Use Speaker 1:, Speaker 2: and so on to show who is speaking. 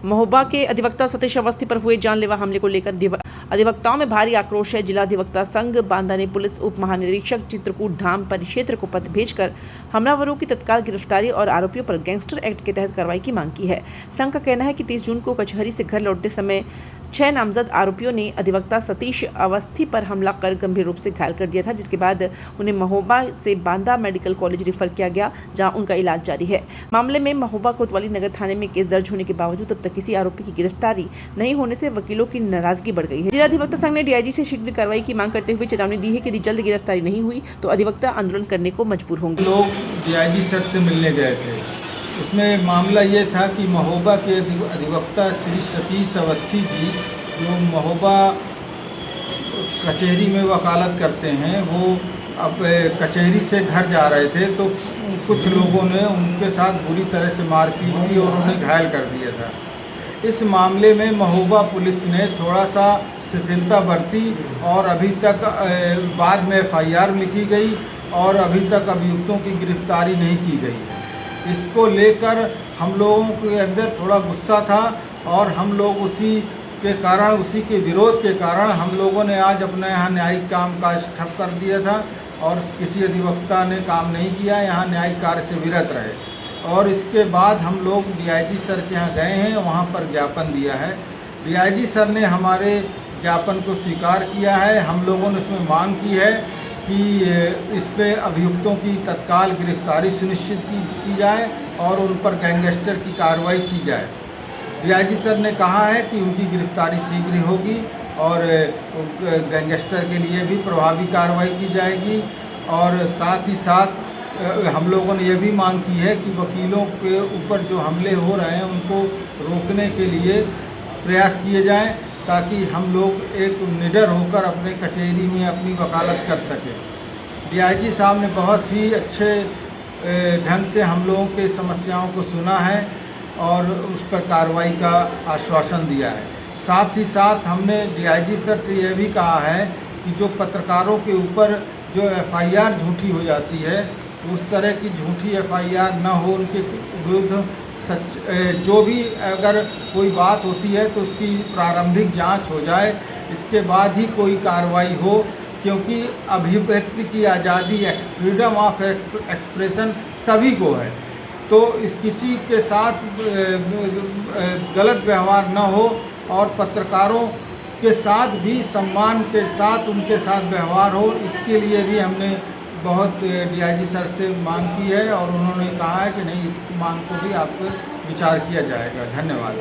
Speaker 1: महोबा के अधिवक्ता सतीश अवस्थी पर हुए जानलेवा हमले को लेकर अधिवक्ताओं में भारी आक्रोश है। जिला अधिवक्ता संघ बांदा ने पुलिस उप महानिरीक्षक चित्रकूट धाम परिक्षेत्र को पत्र भेजकर हमलावरों की तत्काल गिरफ्तारी और आरोपियों पर गैंगस्टर एक्ट के तहत कार्रवाई की मांग की है। संघ का कहना है कि 30 जून को कचहरी से घर लौटते समय 6 नामजद आरोपियों ने अधिवक्ता सतीश अवस्थी पर हमला कर गंभीर रूप से घायल कर दिया था, जिसके बाद उन्हें महोबा से बांदा मेडिकल कॉलेज रेफर किया गया, जहां उनका इलाज जारी है। मामले में महोबा कोतवाली नगर थाने में केस दर्ज होने के बावजूद अब तक किसी आरोपी की गिरफ्तारी नहीं होने से वकीलों की नाराजगी बढ़ गई है। जिला अधिवक्ता संघ ने डीआईजी से शीघ्र कार्रवाई की मांग करते हुए चेतावनी दी है कि यदि जल्द गिरफ्तारी नहीं हुई तो अधिवक्ता आंदोलन करने को मजबूर होंगे।
Speaker 2: लोग डीआईजी सर से मिलने गए थे। उसमें मामला ये था कि महोबा के अधिवक्ता श्री सतीश अवस्थी जी, जो महोबा कचहरी में वकालत करते हैं, वो अब कचहरी से घर जा रहे थे तो कुछ लोगों ने उनके साथ बुरी तरह से मारपीट की और उन्हें घायल कर दिया था। इस मामले में महोबा पुलिस ने थोड़ा सा शिथिलता बरती और अभी तक बाद में एफआईआर लिखी गई और अभी तक अभियुक्तों की गिरफ्तारी नहीं की गई है। इसको लेकर हम लोगों के अंदर थोड़ा गुस्सा था और हम लोग उसी के विरोध के कारण हम लोगों ने आज अपने यहाँ न्यायिक काम काज ठप कर दिया था और किसी अधिवक्ता ने काम नहीं किया, यहाँ न्यायिक कार्य से विरत रहे। और इसके बाद हम लोग डीआईजी सर के यहाँ गए हैं, वहाँ पर ज्ञापन दिया है। डीआईजी सर ने हमारे ज्ञापन को स्वीकार किया है। हम लोगों ने उसमें मांग की है कि इस पे अभियुक्तों की तत्काल गिरफ्तारी सुनिश्चित की जाए और उन पर गैंगस्टर की कार्रवाई की जाए। डीआईजी सर ने कहा है कि उनकी गिरफ्तारी शीघ्र होगी और गैंगस्टर के लिए भी प्रभावी कार्रवाई की जाएगी। और साथ ही साथ हम लोगों ने यह भी मांग की है कि वकीलों के ऊपर जो हमले हो रहे हैं उनको रोकने के लिए प्रयास किए जाएं, ताकि हम लोग एक निडर होकर अपने कचहरी में अपनी वकालत कर सकें। डीआईजी साहब ने बहुत ही अच्छे ढंग से हम लोगों के समस्याओं को सुना है और उस पर कार्रवाई का आश्वासन दिया है। साथ ही साथ हमने डीआईजी सर से यह भी कहा है कि जो पत्रकारों के ऊपर जो एफआईआर झूठी हो जाती है, उस तरह की झूठी एफआईआर न हो, उनके विरुद्ध जो भी अगर कोई बात होती है तो उसकी प्रारंभिक जांच हो जाए, इसके बाद ही कोई कार्रवाई हो, क्योंकि अभिव्यक्ति की आज़ादी, फ्रीडम ऑफ एक्सप्रेशन सभी को है। तो किसी के साथ गलत व्यवहार न हो और पत्रकारों के साथ भी सम्मान के साथ उनके साथ व्यवहार हो, इसके लिए भी हमने बहुत डीआईजी सर से मांग की है और उन्होंने कहा है कि नहीं, इस मांग को भी आप पर विचार किया जाएगा। धन्यवाद।